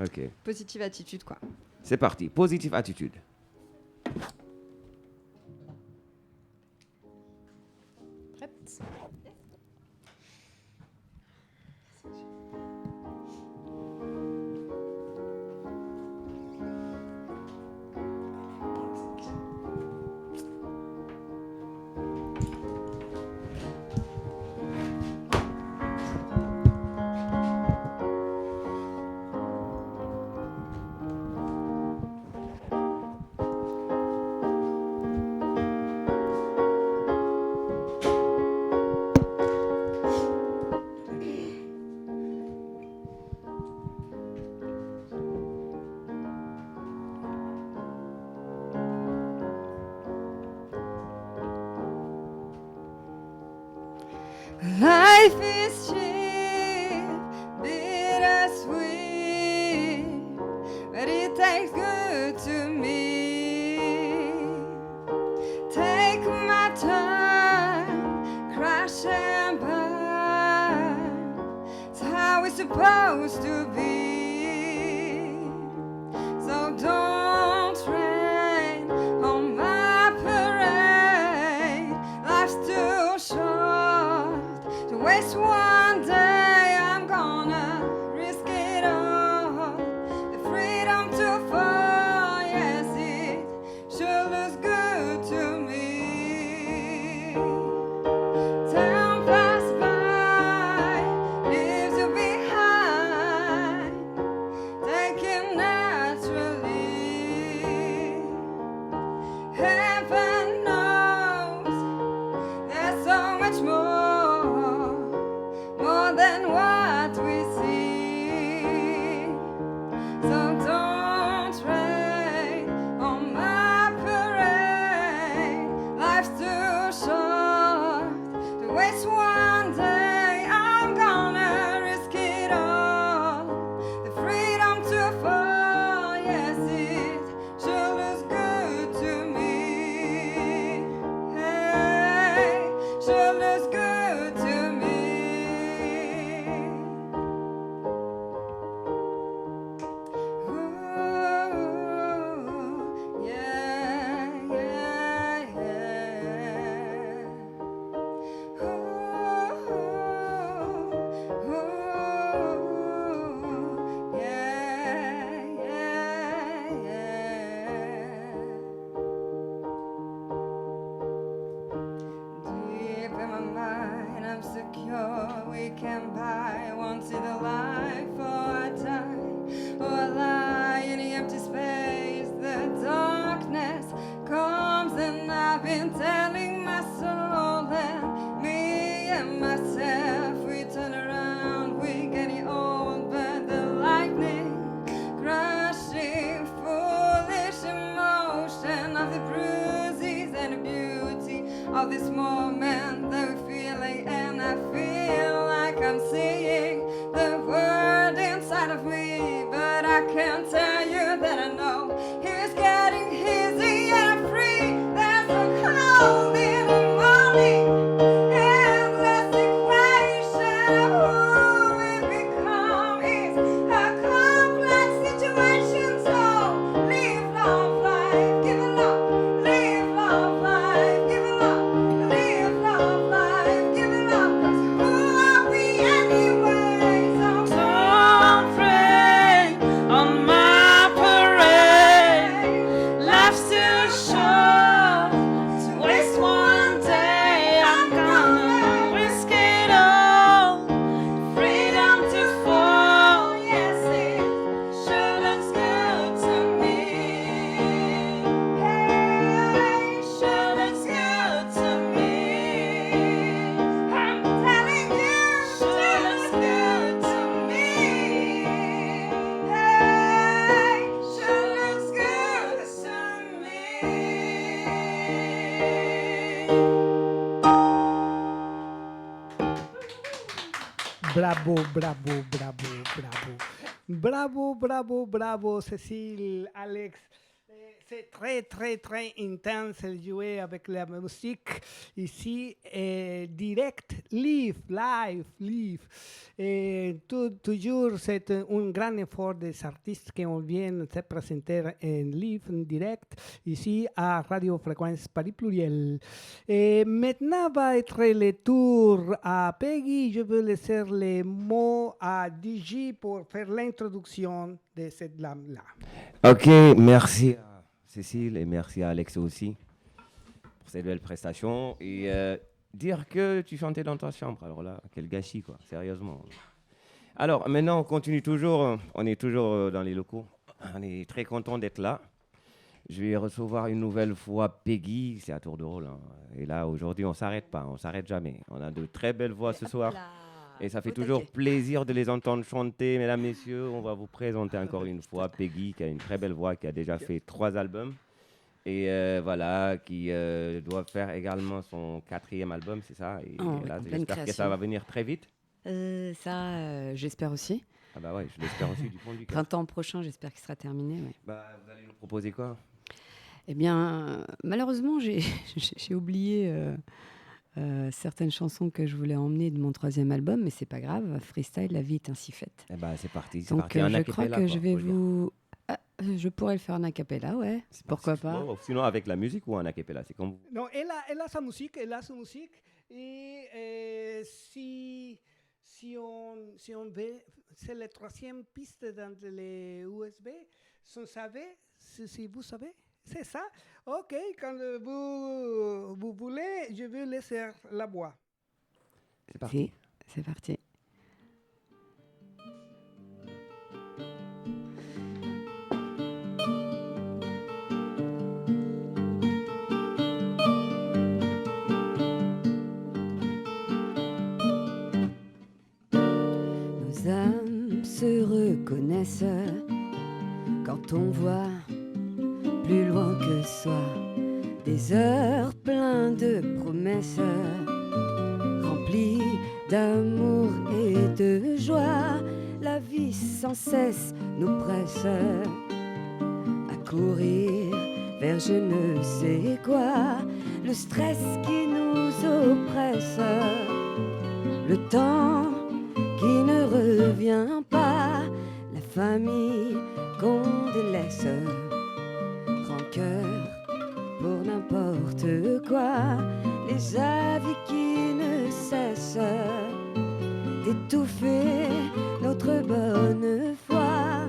Ok. Positive attitude, quoi. C'est parti, Positive Attitude. Prête? Life is cheap, bittersweet, but it tastes good to me. Take my time, crash and burn. It's how it's supposed to be. So don't rain on my parade. Life's too short to waste one day. I'm gonna risk it all. The freedom to fall, yes, it sure looks good to me. Time pass by, leaves you behind, taking naturally. Heaven knows there's so much more than what we see. So don't rain on my parade. Life's too short to waste one day. I'm gonna risk it all. The freedom to fall, yes, it sure looks good to me. Hey, sure looks good to me. Ooh, yeah, yeah, yeah. Ooh, yeah, yeah, yeah. Deep in my mind, I'm secure. We can buy once in a life, or a time, or a lie in the empty space. The darkness comes, and I've been telling my soul and me and myself. We turn around, we getting old, but the lightning crushing, foolish emotion of the bruises and the beauty of this moment that we're feeling. And I feel like I'm seeing the word inside of me, but I can't tell you that I know it's getting easy and I'm free. There's a cold in the morning, endless equation of who we become is a complex situation. So live love life, give it up. Live love life, give it up. Live love life, give it up. 'Cause who are we anyway? So don't rain on my parade. Life's too short to waste one day. I'm gonna risk it all. Freedom to fall, yes, it sure looks good to me. Hey, sure looks good to me. I'm telling you, sure looks good to me. Hey, sure looks good to me. Bravo, bravo, bravo, bravo. Bravo, bravo, bravo, Cécile, Alex. C'est très, très, très intense de jouer avec la musique ici. Direct, live. Et toujours, c'est un grand effort des artistes qui viennent se présenter en live, en direct, ici à Radio Fréquence Paris Pluriel. Et maintenant va être le tour à Peggy. Je veux laisser les mots à DJ pour faire l'introduction de cette lame-là. Ok, merci à Cécile et merci à Alex aussi pour cette belle prestation. Et dire que tu chantais dans ta chambre, alors là, quel gâchis, quoi, sérieusement. Alors maintenant, on continue toujours, on est toujours dans les locaux. On est très content d'être là. Je vais recevoir une nouvelle fois Peggy, c'est à tour de rôle. Hein. Et là, aujourd'hui, on ne s'arrête pas, on ne s'arrête jamais. On a de très belles voix ce soir. Et ça fait toujours plaisir de les entendre chanter. Mesdames, messieurs, on va vous présenter encore une fois Peggy, qui a une très belle voix, qui a déjà fait 3 albums. Et voilà, qui doit faire également son 4e album, c'est ça. Et là, j'espère que ça va venir très vite. J'espère aussi. Ah bah ouais, je l'espère aussi du fond du cœur. Printemps prochain, j'espère qu'il sera terminé. Ouais. Bah, vous allez nous proposer quoi? Eh bien, malheureusement, j'ai oublié certaines chansons que je voulais emmener de mon 3e album, mais c'est pas grave. Freestyle, la vie est ainsi faite. Eh bah, c'est parti. Donc, je crois que je vais vous... je pourrais le faire en a cappella, ouais. Pourquoi pas. Bon, sinon, avec la musique ou en a cappella, c'est comme vous. Non, elle a sa musique, et si on veut, c'est la 3e piste dans les USB. Si vous savez, c'est ça. Ok, quand vous voulez, je vais laisser la voix. C'est parti. C'est parti. Nos âmes se reconnaissent quand on voit plus loin que soi des heures pleines de promesses, remplies d'amour et de joie. La vie sans cesse nous presse à courir vers je ne sais quoi. Le stress qui nous oppresse, le temps qui ne revient pas, la famille qu'on délaisse, rancœur pour n'importe quoi, les avis qui ne cessent d'étouffer notre bonne foi.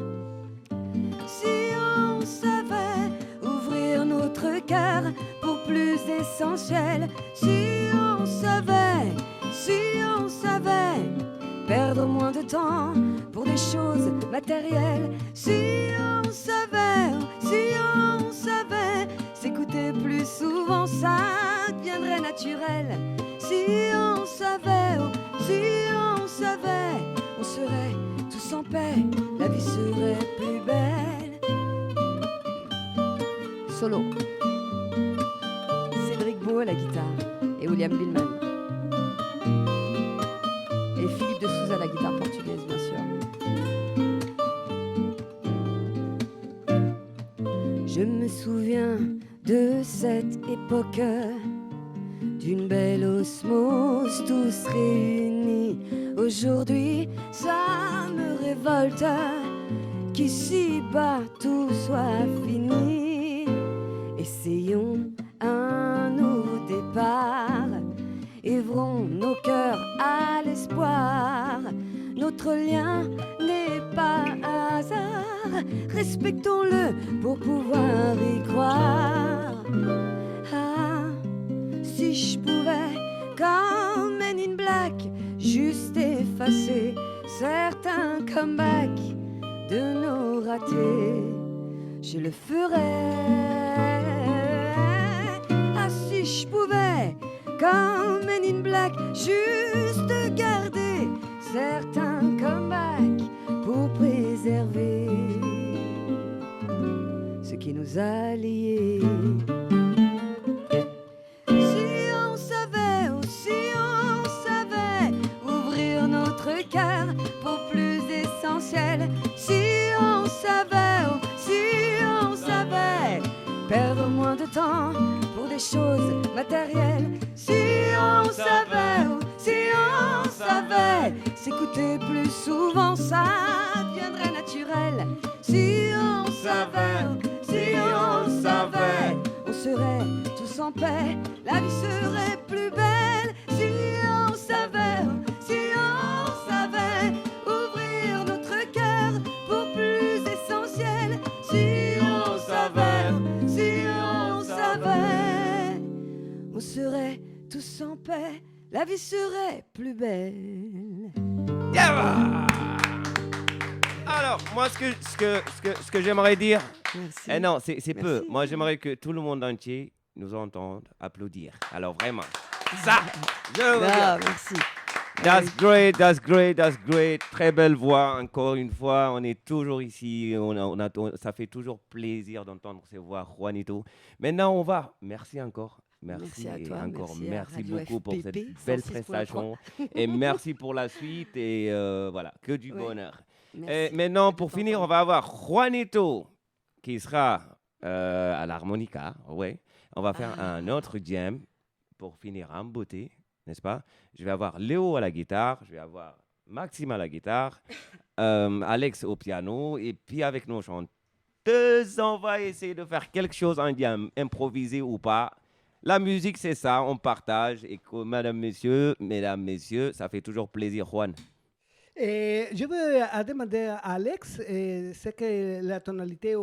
Si on savait ouvrir notre cœur pour plus essentiel, si on savait perdre moins de temps pour des choses matérielles, si on savait s'écouter plus souvent, ça deviendrait naturel. Si on savait, on serait tous en paix, la vie serait plus belle. Solo. Cédric Beau à la guitare et William Billman. Et Philippe de Souza à la guitare portugaise, bien sûr. Je me souviens de cette époque, d'une belle osmose, tous réunis. Aujourd'hui, ça me révolte qu'ici-bas tout soit fini. Essayons un nouveau départ, évrons nos cœurs à l'espoir. Notre lien n'est pas un hasard, respectons-le pour pouvoir y croire. Ah, si je pouvais, comme Men in Black, juste effacer certains comebacks de nos ratés, je le ferais. Ah, si je pouvais, comme Men in Black, juste garder certains comebacks pour préserver ce qui nous a liés. Si on savait ouvrir notre cœur pour plus essentiel, si on savait perdre moins de temps pour des choses matérielles, si on savait s'écouter plus souvent, ça deviendrait naturel. Si on savait, on serait tous en paix, la vie serait plus belle. Si on savait ouvrir notre cœur pour plus essentiel, si on savait, on serait tous en paix, la vie serait plus belle. Yeah! Alors, moi, ce que j'aimerais dire, non, c'est peu. Moi, j'aimerais que tout le monde entier nous entende applaudir. Alors, vraiment, ça, je veux dire. Merci. That's great, that's great, that's great. Très belle voix, encore une fois. On est toujours ici. Ça fait toujours plaisir d'entendre ces voix, Juanito. Maintenant, on va. Merci encore. Merci à toi, encore merci à Radio beaucoup pour cette FPP, belle 106.3. prestation. Et merci pour la suite. Et voilà, que du bonheur. Merci. Et maintenant, pour finir, on va avoir Juanito qui sera à l'harmonica. Ouais. On va faire un autre jam pour finir en beauté, n'est-ce pas? Je vais avoir Léo à la guitare, je vais avoir Maxime à la guitare, Alex au piano, et puis avec nos chanteuses, on va essayer de faire quelque chose en jam, improvisé ou pas. La musique, c'est ça, on partage. Et que, mesdames, messieurs, ça fait toujours plaisir, Juan. Et je veux demander à Alex, c'est que la tonalité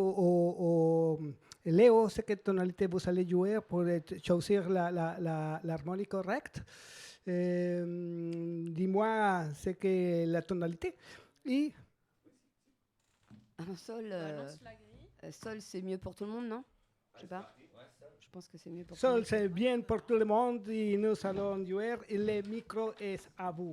Léo, c'est quelle tonalité vous allez jouer pour choisir l'harmonie correcte. Dis-moi, c'est que la tonalité. Et Un sol, sol, c'est mieux pour tout le monde, non? Je sais pas. Je pense que c'est mieux pour tout le sol, monde. c'est bien pour tout le monde et nous allons jouer. Et le micro est à vous.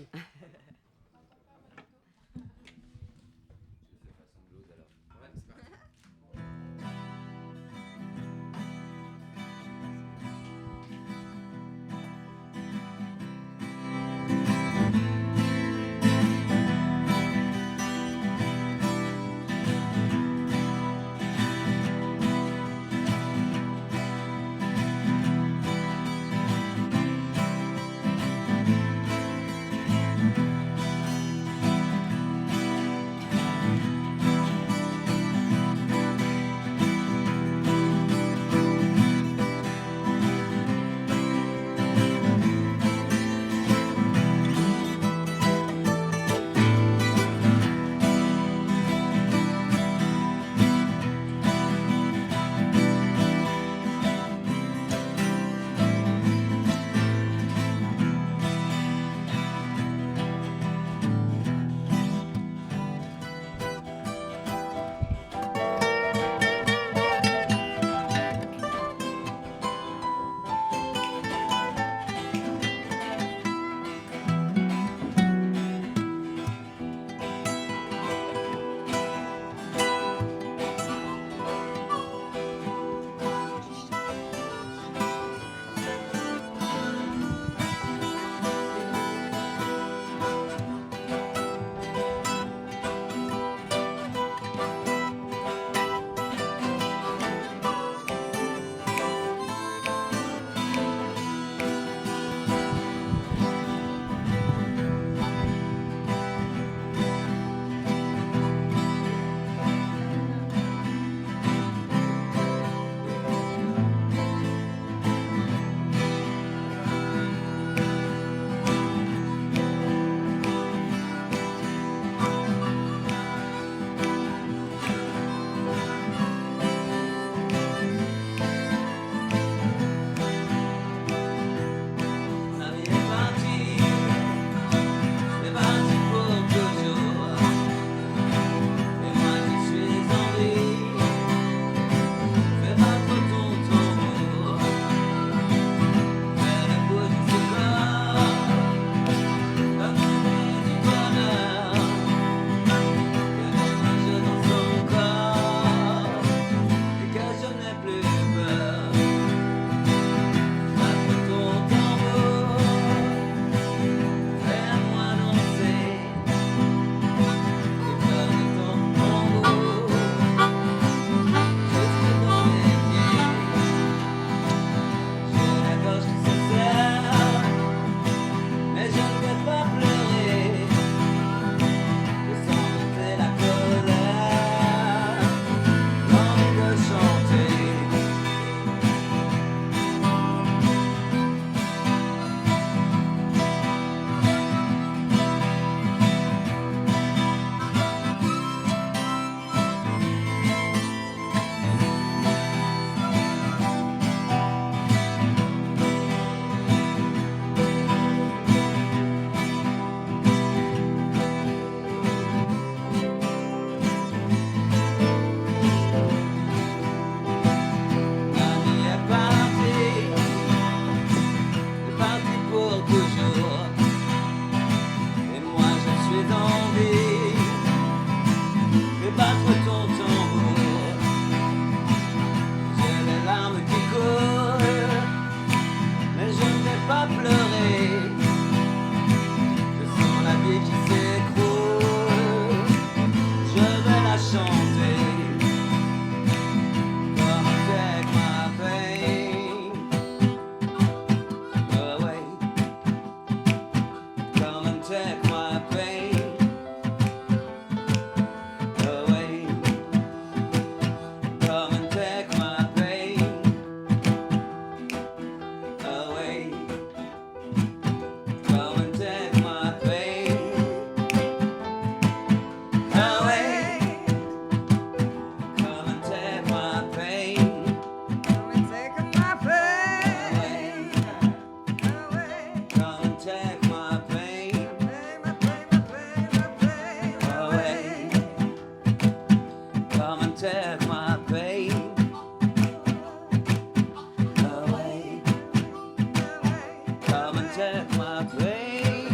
take my pain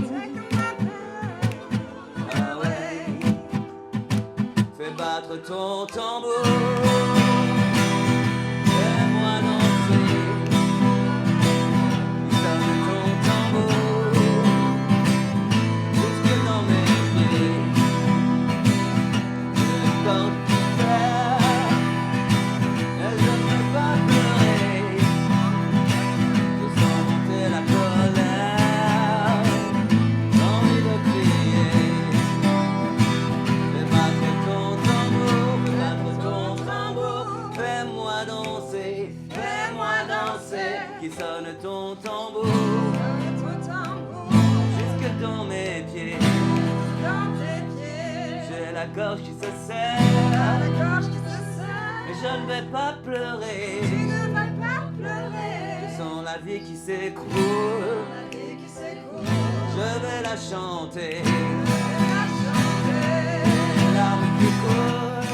away. Fais battre ton tambour, fais-moi danser. Sonne ton tambour jusque dans mes pieds. Le corps qui perd, et je ne veux pas pleurer. Je sens monter la colère, j'ai envie de crier. Fais battre ton tambour, fais-moi danser, qui sonne ton tambour, jusque dans mes pieds. J'ai la gorge qui se serre, mais je ne vais pas pleurer. Je sens la vie qui s'écroule, je vais la chanter. Les larmes qui coulent,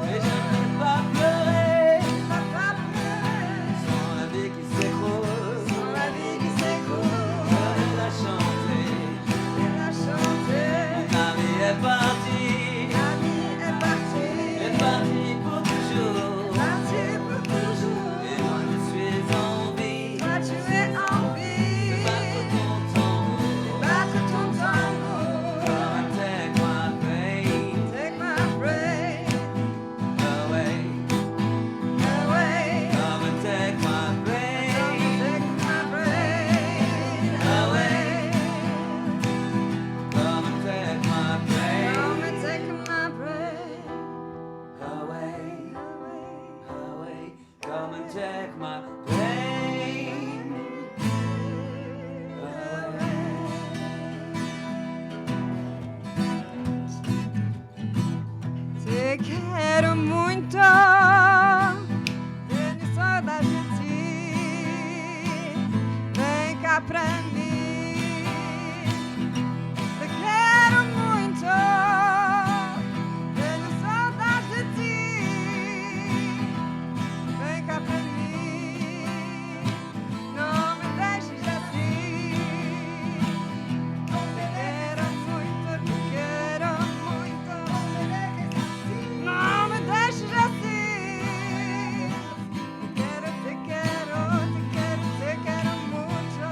mais je ne vais pas pleurer. Je sens la vie qui s'écroule, je vais la chanter. Mon ami est parti pour toujours. Et moi je suis en vie de battre ton tambour. Come and take my pain away. Come and take my pain away. Come and take my pain away. Come and take my pain away. Te quero muito, tenho saudade de ti. Vem cá pra mim. Te quero muito, tenho saudade de ti. Vem cá pra mim, não me deixes assim. Te quero muito, te quero muito. Não me deixes assim. Te quero, te quero, te quero, te quero muito.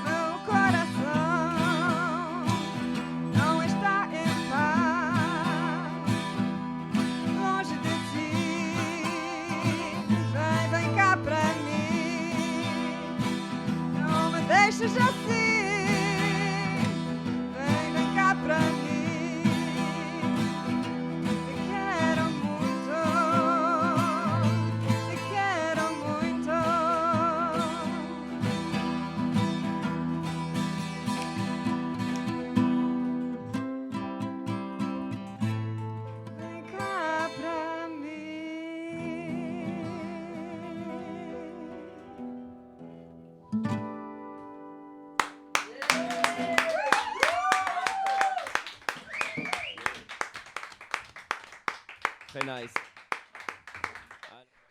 Meu coração não está em paz, longe de ti. Vem cá pra mim, não me deixes assim. Vem cá pra mim. Te quero muito, te quero muito. Vem cá pra mim. Très nice.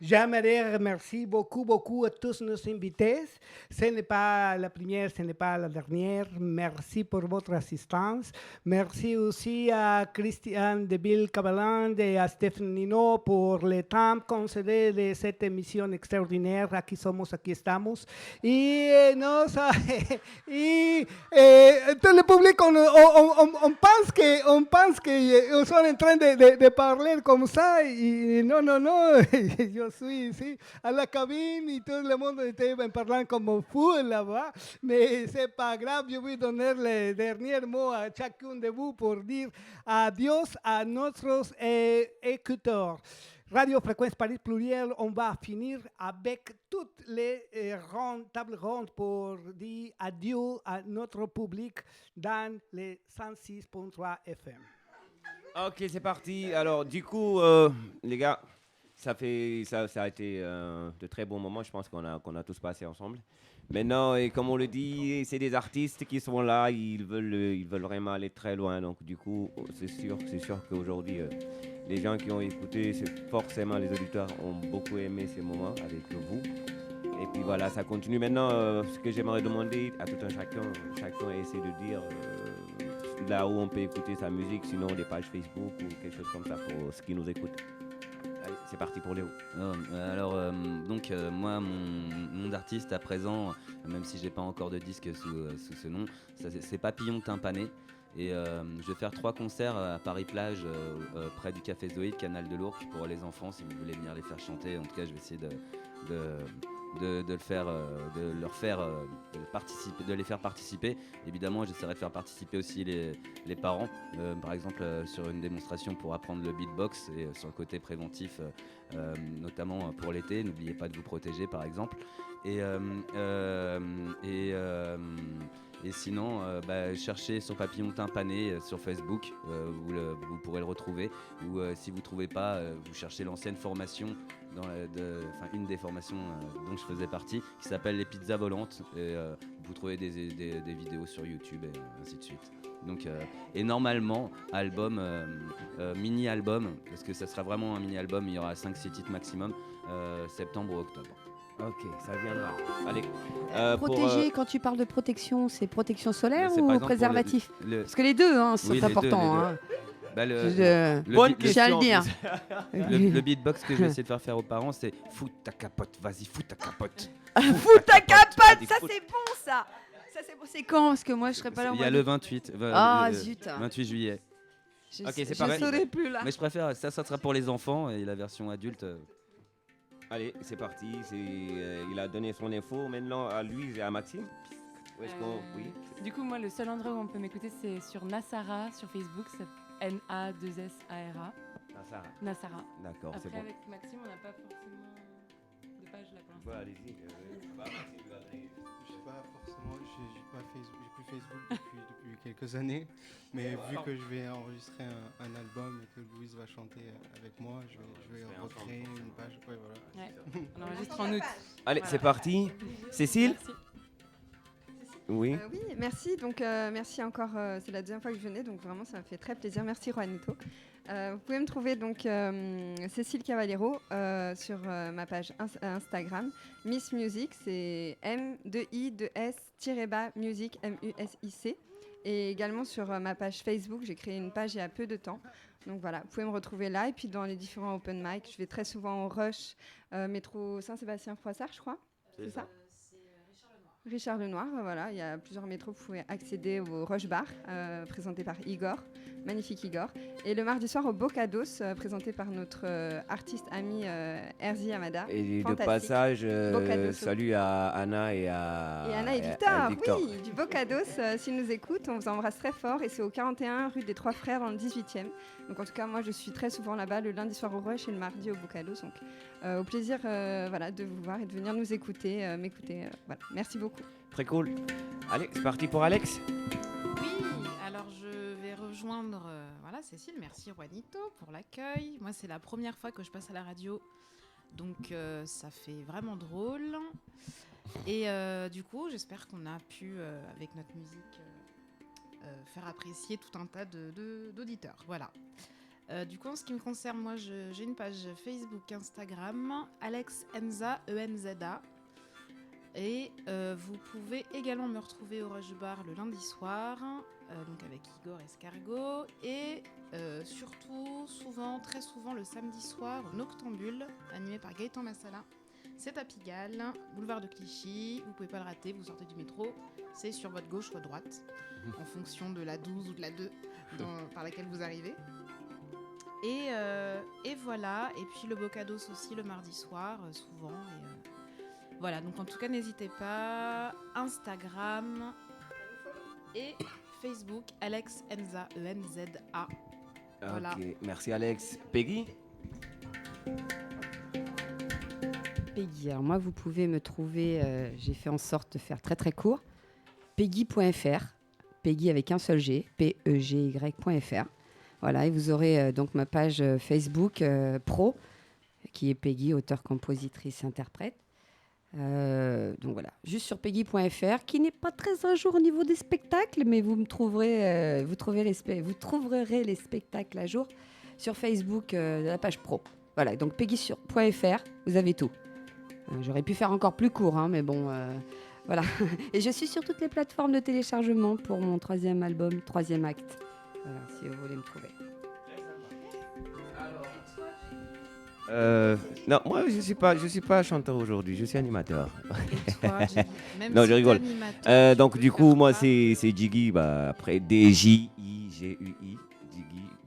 J'aimerais remercier beaucoup à tous nos invités. Ce n'est pas la première, ce n'est pas la dernière. Merci pour votre assistance. Merci aussi à Christian Deville-Cabalan et à Stéphane Nino pour le temps concédé de cette émission extraordinaire. Aquí somos, aquí estamos. Y tout le public, on pense que on sont en train de parler comme ça. Et non. Yo suis ici à la cabine et tout le monde était parlant comme un fou là-bas. Mais c'est pas grave, je vais donner le dernier mot à chacun de vous pour dire adios à notre écouteur. Radio Fréquence Paris Pluriel, on va finir avec toutes les tables rondes pour dire adieu à notre public dans les 106.3 FM. Ok, c'est parti. Alors, du coup, les gars, ça a été de très bons moments. Je pense qu'on a tous passé ensemble. Maintenant, et comme on le dit, c'est des artistes qui sont là, ils veulent vraiment aller très loin. Donc du coup, c'est sûr qu'aujourd'hui, les gens qui ont écouté, c'est forcément les auditeurs ont beaucoup aimé ces moments avec vous. Et puis voilà, ça continue. Maintenant, ce que j'aimerais demander à tout un chacun essaie de dire là où on peut écouter sa musique, sinon des pages Facebook ou quelque chose comme ça pour ceux qui nous écoutent. Allez, c'est parti pour Léo. Moi, mon nom d'artiste à présent, même si j'ai pas encore de disque sous ce nom, c'est Papillon Tympané. Et je vais faire 3 concerts à Paris-Plage, près du Café Zoïde, Canal de l'Ourcq, pour les enfants, si vous voulez venir les faire chanter. En tout cas, je vais essayer de les faire participer. Évidemment, j'essaierai de faire participer aussi les parents, par exemple sur une démonstration pour apprendre le beatbox et sur le côté préventif, notamment pour l'été. N'oubliez pas de vous protéger, par exemple. Et sinon, cherchez sur Papillon Tympané sur Facebook, vous pourrez le retrouver. Ou si vous ne trouvez pas, vous cherchez l'ancienne formation, une des formations dont je faisais partie, qui s'appelle les pizzas volantes. Et vous trouvez des vidéos sur YouTube et ainsi de suite. Donc, et normalement, mini-album, parce que ça sera vraiment un mini-album, il y aura 5-6 titres maximum, septembre ou octobre. Ok, ça viendra. Allez. Protéger, quand tu parles de protection, c'est protection solaire ou exemple préservatif Parce que les deux sont importants. Bonne question. Le beatbox que je vais essayer de faire aux parents, c'est fous ta capote, vas-y, fous ta capote. Fous ta capote, ça c'est bon ça. Ça c'est bon, c'est quand? Parce que moi je serais pas là. Il y a le 28. Zut. 28 juillet. Ok, c'est je pareil. saurais plus là. Mais je préfère, ça sera pour les enfants et la version adulte. Allez, c'est parti. Il a donné son info. Maintenant, à lui et à Maxime. Où est-ce qu'on... Oui. Du coup, moi, le seul endroit où on peut m'écouter, c'est sur Nasara, sur Facebook. C'est N-A-2-S-A-R-A. Nasara. D'accord, c'est Après, bon. avec Maxime, on n'a pas forcément de page là pour l'instant. Ouais, allez-y. Je sais pas forcément, j'ai plus Facebook depuis quelques années, mais vu que je vais enregistrer un album et que Louise va chanter avec moi, je vais recréer une page. Ouais, voilà. Ouais. On enregistre en août. Allez, c'est parti. Cécile. Merci. Oui, merci. Donc, merci encore. C'est la deuxième fois que je venais, donc vraiment, ça m'a fait très plaisir. Merci, Juanito. Vous pouvez me trouver donc Cécile Cavallero sur ma page Instagram. Miss Music, c'est M2I2S-Music, M-U-S-I-C. Et également sur ma page Facebook, j'ai créé une page il y a peu de temps. Donc voilà, vous pouvez me retrouver là. Et puis dans les différents open mic, je vais très souvent au Rush, métro Saint-Sébastien-Froissart, je crois. C'est ça? Richard Lenoir, voilà, il y a plusieurs métros, vous pouvez accéder au Rush Bar, présenté par Igor, magnifique Igor. Et le mardi soir au Bocados, présenté par notre artiste ami Erzi Amada. Et de passage, salut à Anna et Victor, oui, du Bocados, s'ils nous écoutent, on vous embrasse très fort. Et c'est au 41 rue des Trois Frères dans le 18e. Donc en tout cas, moi je suis très souvent là-bas, le lundi soir au Rush et le mardi au Bocados. Donc au plaisir de vous voir et de venir nous écouter, m'écouter. Voilà. Merci beaucoup. Très cool. Allez, c'est parti pour Alex. Oui, alors je vais rejoindre Cécile. Merci Juanito pour l'accueil. Moi, c'est la première fois que je passe à la radio, donc ça fait vraiment drôle. Et du coup, j'espère qu'on a pu, avec notre musique, faire apprécier tout un tas d'auditeurs. Voilà. Du coup, en ce qui me concerne, moi, j'ai une page Facebook, Instagram, Alex Enza, E-N-Z-A. Et vous pouvez également me retrouver au Rush Bar le lundi soir, donc avec Igor Escargot, et surtout, très souvent le samedi soir, au Noctambule, animé par Gaëtan Massala. C'est à Pigalle, boulevard de Clichy, vous pouvez pas le rater, vous sortez du métro, c'est sur votre gauche ou droite, en fonction de la 12 ou de la 2 par laquelle vous arrivez. Et voilà, et puis le Bocados aussi le mardi soir, souvent, voilà, donc en tout cas, n'hésitez pas. Instagram et Facebook, Alex Enza, E-N-Z-A. Voilà. Ok, merci Alex. Peggy. Peggy, alors moi, vous pouvez me trouver, j'ai fait en sorte de faire très très court, peggy.fr, Peggy avec un seul G, P-E-G-Y.fr. Voilà, et vous aurez donc ma page Facebook pro, qui est Peggy, auteure, compositrice, interprète. Donc voilà, juste sur peggy.fr, qui n'est pas très à jour au niveau des spectacles, mais vous trouverez les spectacles à jour sur Facebook, la page pro. Voilà, donc peggy.fr, vous avez tout. J'aurais pu faire encore plus court, hein, mais bon, voilà. Et je suis sur toutes les plateformes de téléchargement pour mon 3e album, 3e acte. Voilà, si vous voulez me trouver. Non, moi je suis pas chanteur aujourd'hui, je suis animateur. Et toi, Jiggy, même Non, si je t'es rigole. animateur, Donc tu du peux coup, faire moi ça. c'est Jiggy, après DJIGUI,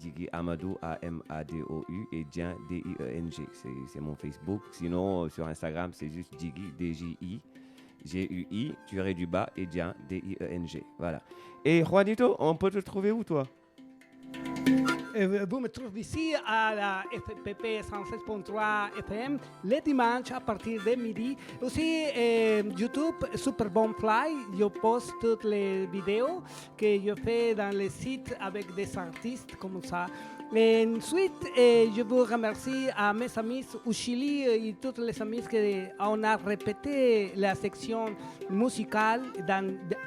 Jiggy Amadou AMADOU et Dien DIENG. C'est mon Facebook. Sinon sur Instagram c'est juste Jiggy DJIGUI _ et Dien DIENG. Voilà. Et Juanito, on peut te trouver où toi? Vous me trouvez ici à la FPP 107.3 FM les dimanches à partir de midi. Aussi, YouTube, Super Bon Fly, je poste toutes les vidéos que je fais dans les sites avec des artistes comme ça. Et ensuite, je vous remercie à mes amis au Chili et tous les amis qu'on a répété la section musicale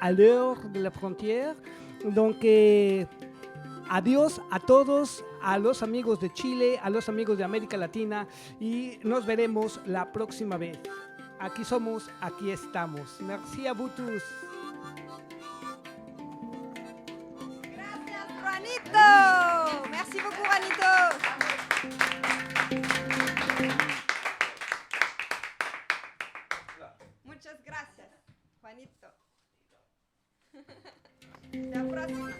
à l'heure de la frontière. Donc, adiós a todos, a los amigos de Chile, a los amigos de América Latina y nos veremos la próxima vez. Aquí somos, aquí estamos. Merci à vous tous. Gracias, Juanito. Merci beaucoup, Juanito. Muchas gracias, Juanito. Hasta la próxima.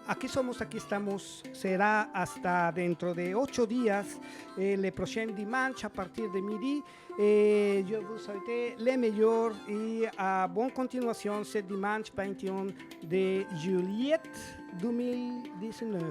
Aquí somos, aquí estamos. Será hasta dentro de 8 días, le prochain dimanche à partir de midi. Je vous souhaite le meilleur et bonne continuation ce dimanche 21 de juillet 2019.